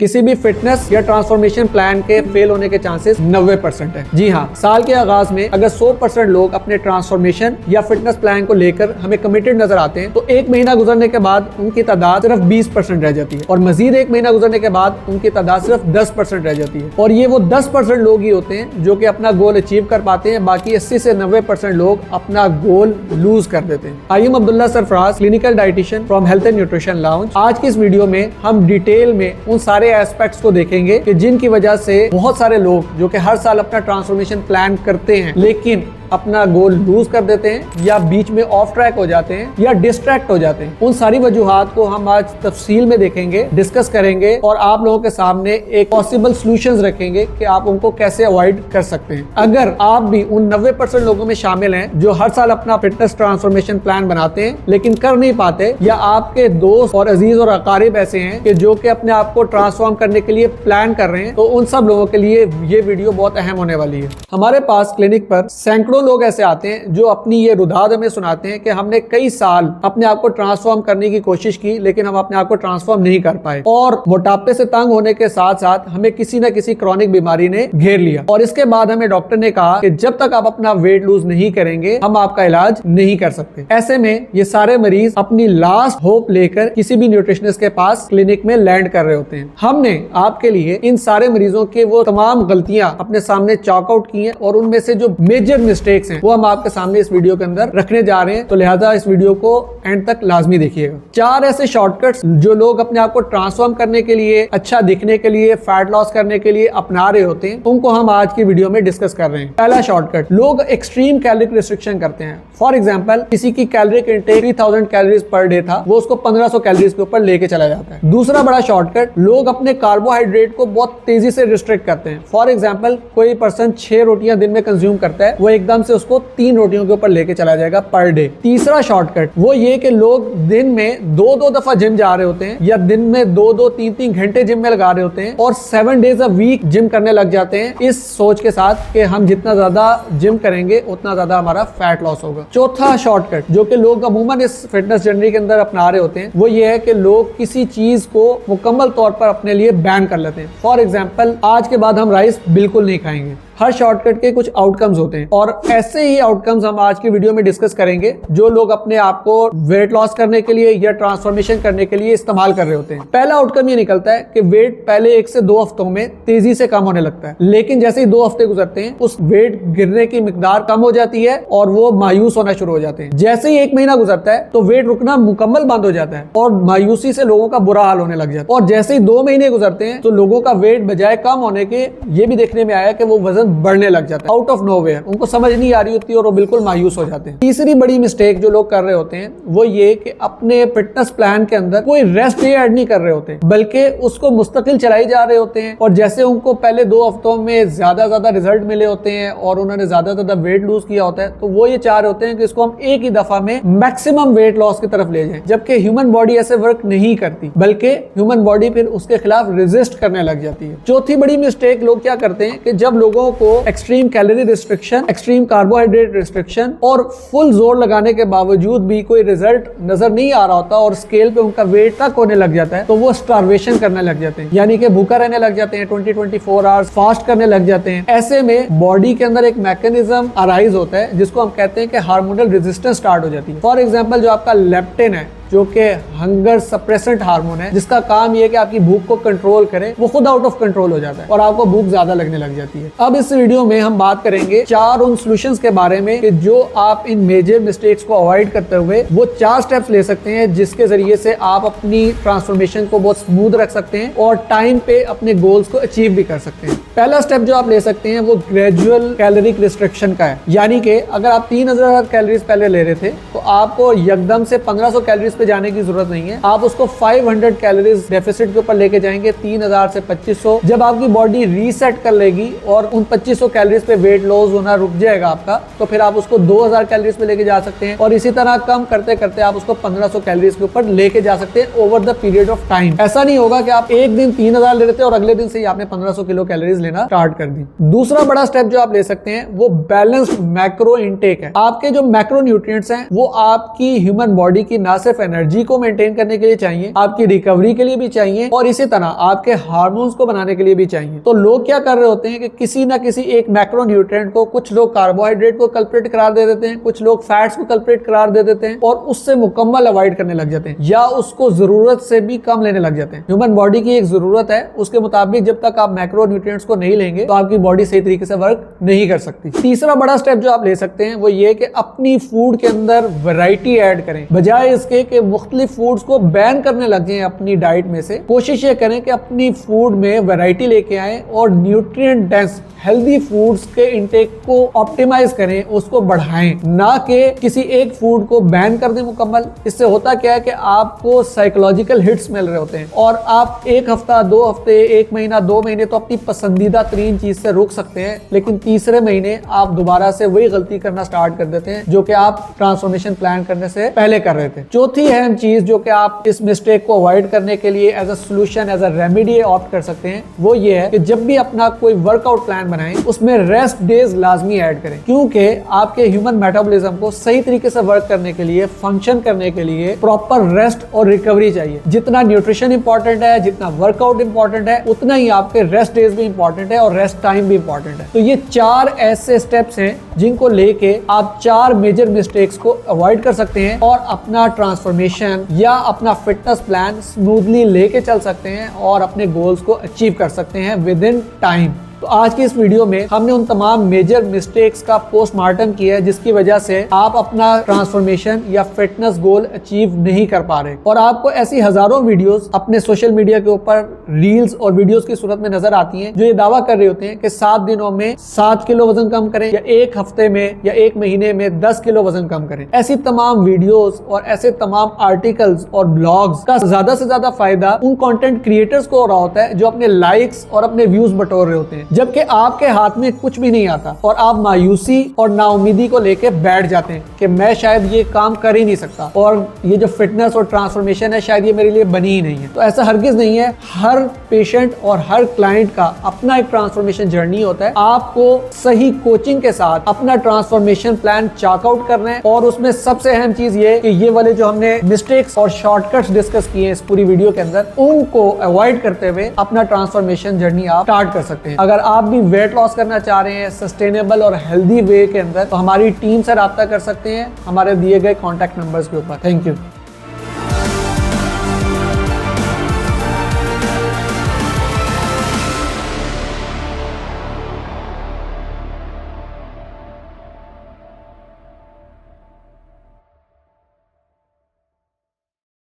किसी भी फिटनेस या ट्रांसफॉर्मेशन प्लान के फेल होने के चांसेस 90% है। जी हाँ, साल के आगाज में अगर 100% लोग अपने ट्रांसफॉर्मेशन या फिटनेस प्लान को लेकर हमें कमिटेड नजर आते हैं तो एक महीना गुजरने के बाद उनकी तादाद सिर्फ 20% रह जाती है और मजीद एक महीना गुजरने के बाद उनकी तादाद सिर्फ 10% रह जाती है। और ये वो 10% लोग ही होते हैं जो कि अपना गोल अचीव कर पाते हैं, बाकी 80 से 90% लोग अपना गोल लूज कर देते हैं। I am Abdullah Sarfaraz, clinical dietitian from health and nutrition lounge. आज की इस वीडियो में हम डिटेल में उन सारे एस्पेक्ट्स को देखेंगे कि जिनकी वजह से बहुत सारे लोग जो कि हर साल अपना ट्रांसफॉर्मेशन प्लान करते हैं लेकिन अपना गोल लूज कर देते हैं या बीच में ऑफ ट्रैक हो जाते हैं या डिस्ट्रैक्ट हो जाते हैं। उन सारी वजूहात को हम आज तफसील में देखेंगे, डिस्कस करेंगे और आप लोगों के सामने एक पॉसिबल सॉल्यूशंस रखेंगे कि आप उनको कैसे अवॉइड कर सकते हैं। अगर आप भी उन 90% लोगों में शामिल हैं जो हर साल अपना फिटनेस ट्रांसफॉर्मेशन प्लान बनाते हैं लेकिन कर नहीं पाते, या आपके दोस्त और अजीज और अकारिब ऐसे हैं कि जो कि अपने आप को ट्रांसफॉर्म करने के लिए प्लान कर रहे हैं, तो उन सब लोगों के लिए ये वीडियो बहुत अहम होने वाली है। हमारे पास क्लिनिक पर सैकड़ों लोग ऐसे आते हैं जो अपनी ये रुधाद हमें सुनाते हैं कि हमने कई साल अपने आप को ट्रांसफॉर्म करने की कोशिश की लेकिन हम अपने आप को ट्रांसफॉर्म नहीं कर पाए, और मोटापे से तंग होने के साथ साथ हमें किसी न किसी क्रॉनिक बीमारी ने घेर लिया और इसके बाद हमें डॉक्टर ने कहा कि जब तक आप अपना वेट लूज नहीं करेंगे हम आपका इलाज नहीं कर सकते। ऐसे में ये सारे मरीज अपनी लास्ट होप लेकर किसी भी न्यूट्रिशनिस्ट के पास क्लिनिक में लैंड कर रहे होते हैं। हमने आपके लिए इन सारे मरीजों के वो तमाम गलतियां अपने सामने चॉक आउट की हैं और उनमें से जो मेजर मिस्टेक्स हैं वो हम आपके सामने इस वीडियो के अंदर रखने जा रहे हैं, तो लिहाजा इस वीडियो को एंड तक लाजमी देखिएगा। 4 ऐसे शॉर्टकट्स जो लोग अपने आप को ट्रांसफॉर्म करने के लिए, अच्छा दिखने के लिए, फैट लॉस करने के लिए अपना रहे होते हैं, उनको हम आज की वीडियो में डिस्कस कर रहे हैं। पहला शॉर्टकट, लोग एक्सट्रीम कैलोरी रिस्ट्रिक्शन करते हैं। फॉर एग्जाम्पल, किसी की caloric intake 3000 calories per day था, वो उसको 1500 कैलोरीज के ऊपर लेके चला जाता है। दूसरा बड़ा शॉर्टकट, लोग अपने कार्बोहाइड्रेट को बहुत तेजी से रिस्ट्रिक्ट करते हैं। फॉर एग्जाम्पल, कोई पर्सन 6 रोटियां दिन में कंज्यूम करता है, वो एकदम से उसको 3 रोटियों के ऊपर लेके चला जाएगा पर डे। तीसरा शॉर्टकट वो ये कि लोग दिन में 2-2 दफा जिम जा रहे होते हैं या दिन में 2-2, 3-3 घंटे जिम में लगा रहे होते हैं और 7 डेज अ वीक जिम करने लग जाते हैं इस सोच के साथ कि हम जितना ज्यादा जिम करेंगे उतना ज्यादा हमारा फैट लॉस होगा। चौथा शॉर्टकट जो कि लोग अमूमन इस फिटनेस जर्नी के अंदर अपना रहे होते हैं वो ये है कि लोग किसी चीज को मुकम्मल तौर पर अपने लिए बैन कर लेते हैं। फॉर एग्जाम्पल, आज के बाद हम राइस बिल्कुल नहीं खाएंगे। हर शॉर्टकट के कुछ आउटकम्स होते हैं और ऐसे ही आउटकम्स हम आज की वीडियो में डिस्कस करेंगे जो लोग अपने आप को वेट लॉस करने के लिए या ट्रांसफॉर्मेशन करने के लिए इस्तेमाल कर रहे होते हैं। पहला आउटकम ये निकलता है कि वेट पहले 1 से 2 हफ्तों में तेजी से कम होने लगता है, लेकिन जैसे ही 2 हफ्ते गुजरते हैं उस वेट गिरने की मिकदार कम हो जाती है और वो मायूस होना शुरू हो जाते हैं। जैसे ही 1 महीना गुजरता है तो वेट रुकना मुकम्मल बंद हो जाता है और मायूसी से लोगों का बुरा हाल होने लग जाता है। और जैसे ही 2 महीने गुजरते हैं तो लोगों का वेट बजाय कम होने के ये भी देखने में आया कि वो वजन बढ़ने लग जाता है आउट ऑफ नोवेयर। उनको समझ नहीं आ रही होती और वो बिल्कुल मायूस हो जाते हैं। तीसरी बड़ी मिस्टेक जो लोग कर रहे होते हैं वो ये कि अपने फिटनेस प्लान के अंदर कोई रेस्ट डे ऐड नहीं कर रहे होते बल्कि उसको मुस्तकिल चलाई जा रहे होते हैं। और जैसे उनको पहले 2 हफ्तों में ज्यादा रिजल्ट मिले होते हैं और उन्होंने ज्यादा वेट लूज किया होता है तो वो ये चाह रहे होते हैं कि इसको हम एक ही दफा में मैक्सिमम वेट लॉस की तरफ ले जाएं, जबकि ह्यूमन बॉडी ऐसे वर्क नहीं करती बल्कि ह्यूमन बॉडी फिर उसके खिलाफ रेजिस्ट करने लग जाती है। चौथी बड़ी मिस्टेक लोग क्या करते हैं कि जब लोगों को extreme calorie restriction, extreme carbohydrate restriction और फुल जोर लगाने के बावजूद भी कोई रिजल्ट नजर नहीं आ रहा होता और स्केल पे उनका वेट तक होने लग जाता है तो वो स्टार्वेशन करने लग जाते हैं, यानी कि भूखा रहने लग जाते हैं, 20-24 आवर्स फास्ट करने लग जाते हैं। ऐसे में बॉडी के अंदर एक मैकेनिज्म अराइज होता है जिसको हम कहते हैं कि हार्मोनल रेजिस्टेंस स्टार्ट हो जाती है। फॉर एग्जांपल, जो आपका लेप्टिन है जो कि हंगर सप्रेसेंट हार्मोन है जिसका काम ये है कि आपकी भूख को कंट्रोल करे, वो खुद आउट ऑफ कंट्रोल हो जाता है और आपको भूख ज्यादा लगने लग जाती है। अब इस वीडियो में हम बात करेंगे 4 उन सॉल्यूशंस के बारे में कि जो आप इन मेजर मिस्टेक्स को अवॉइड करते हुए वो 4 स्टेप्स ले सकते हैं जिसके जरिए से आप अपनी ट्रांसफॉर्मेशन को बहुत स्मूथ रख सकते हैं और टाइम पे अपने गोल्स को अचीव भी कर सकते हैं। पहला स्टेप जो आप ले सकते हैं वो ग्रेजुअल कैलोरिक रिस्ट्रिक्शन का है, यानी कि अगर आप 3000 कैलोरीज पहले ले रहे थे तो आपको यकदम से 1500 कैलोरीज पे जाने की जरूरत नहीं है। आप उसको 500 कैलोरीज डेफिसिट के ऊपर लेके जाएंगे, 3000 से 2500। जब आपकी बॉडी रीसेट कर लेगी और उन 2500 कैलोरीज पे वेट लॉस होना रुक जाएगा आपका, तो फिर आप उसको 2000 कैलोरीज पे लेके जा सकते हैं और इसी तरह कम करते करते आप उसको 1500 कैलोरीज के ऊपर लेके जा सकते हैं over the period of time. ऐसा नहीं होगा कि आप एक दिन 3000 ले रहे थे और अगले दिन से ही आपने 1500 किलो कैलोरीज लेना स्टार्ट कर दी। दूसरा बड़ा स्टेप जो आप ले सकते हैं वो बैलेंस्ड मैक्रो इनटेक है। आपके जो मैक्रो न्यूट्रिएंट्स हैं वो आपकी ह्यूमन बॉडी की ना सिर्फ एनर्जी को मेंटेन करने के लिए चाहिए, आपकी रिकवरी के लिए भी चाहिए और इसी तरह आपके हार्मोन्स को बनाने के लिए भी चाहिए। तो लोग क्या कर रहे होते हैं कि किसी ना किसी एक मैक्रोन्यूट्रिएंट को, कुछ लोग कार्बोहाइड्रेट को कल्प्रिट करार दे देते हैं, कुछ लोग फैट्स को कल्प्रिट करार दे देते हैं और उससे मुकम्मल अवॉइड करने लग जाते हैं या उसको जरूरत से भी कम लेने लग जाते हैं। ह्यूमन बॉडी की एक जरूरत है, उसके मुताबिक जब तक आप मैक्रोन्यूट्रिएंट्स को नहीं लेंगे तो आपकी बॉडी सही तरीके से वर्क नहीं कर सकती। तीसरा बड़ा स्टेप जो आप ले सकते हैं वो ये कि अपनी फूड के अंदर वैरायटी ऐड करें। बजाय इसके कि मुख्तलिफ फूड्स को बैन करने लग जाएं अपनी डाइट में से, कोशिश ये करें कि अपनी फूड में वैरायटी लेके आएं और न्यूट्रिएंट डेंस हेल्दी फूड्स के इंटेक को ऑप्टिमाइज करें, उसको बढ़ाएं, ना कि किसी एक फूड को बैन कर दें मुकम्मल। इससे होता क्या है कि आपको साइकोलॉजिकल हिट्स मिल रहे होते हैं और आप एक हफ्ता, 2 हफ्ते, 1 महीना, 2 महीने तो अपनी पसंदीदा तरीन चीज से रुक सकते हैं, लेकिन तीसरे महीने आप दोबारा से वही गलती करना स्टार्ट कर देते हैं जो कि आप ट्रांसफॉर्मेशन प्लान करने से पहले कर रहे थे। चौथी अहम चीज जो कि आप इस मिस्टेक को अवॉइड करने के लिए as a solution, as a remedy opt कर सकते हैं, वो ये है कि जब भी अपना कोई वर्कआउट प्लान बनाएं उसमें रेस्ट डेज लाजमी ऐड करें, क्योंकि आपके ह्यूमन मेटाबॉलिज्म को सही तरीके से वर्क करने के लिए, फंक्शन करने के लिए प्रॉपर रेस्ट और रिकवरी चाहिए। जितना न्यूट्रिशन इंपॉर्टेंट है, जितना वर्कआउट इंपॉर्टेंट है, उतना ही आपके रेस्ट डेज भी इंपॉर्टेंट है और रेस्ट टाइम भी इंपॉर्टेंट है। तो ये 4 ऐसे स्टेप्स हैं जिनको लेके आप 4 मेजर मिस्टेक्स को अवॉइड कर सकते हैं और अपना ट्रांसफॉर्मेशन या अपना फिटनेस प्लान स्मूथली लेके चल सकते हैं और अपने गोल्स को अचीव कर सकते हैं विद इन टाइम। तो आज की इस वीडियो में हमने उन तमाम मेजर मिस्टेक्स का पोस्टमार्टम किया है जिसकी वजह से आप अपना ट्रांसफॉर्मेशन या फिटनेस गोल अचीव नहीं कर पा रहे, और आपको ऐसी हजारों वीडियोस अपने सोशल मीडिया के ऊपर रील्स और वीडियोस की सूरत में नजर आती हैं जो ये दावा कर रहे होते हैं कि 7 दिनों में 7 किलो वजन कम करें या 1 हफ्ते में या 1 महीने में 10 किलो वजन कम करें। ऐसी तमाम वीडियोस और ऐसे तमाम आर्टिकल्स और ब्लॉग्स का ज्यादा से ज्यादा फायदा उन कंटेंट क्रिएटर्स को हो रहा होता है जो अपने लाइक्स और अपने व्यूज बटोर रहे होते हैं, जबकि आपके हाथ में कुछ भी नहीं आता और आप मायूसी और नाउमीदी को लेके बैठ जाते हैं कि मैं शायद ये काम कर ही नहीं सकता और ये जो फिटनेस और ट्रांसफॉर्मेशन है शायद ये मेरे लिए बनी ही नहीं है। तो ऐसा हरगिज नहीं है। हर पेशेंट और हर क्लाइंट का अपना एक ट्रांसफॉर्मेशन जर्नी होता है। आपको सही कोचिंग के साथ अपना ट्रांसफॉर्मेशन प्लान चार्ट आउट करना है और उसमें सबसे अहम चीज ये कि ये वाले जो हमने मिस्टेक्स और शॉर्टकट्स डिस्कस किए हैं इस पूरी वीडियो के अंदर, उनको अवॉइड करते हुए अपना ट्रांसफॉर्मेशन जर्नी आप स्टार्ट कर सकते हैं। अगर आप भी वेट लॉस करना चाह रहे हैं सस्टेनेबल और हेल्दी वे के अंदर, तो हमारी टीम से राब्ता कर सकते हैं हमारे दिए गए कॉन्टैक्ट नंबर्स के ऊपर। Thank you.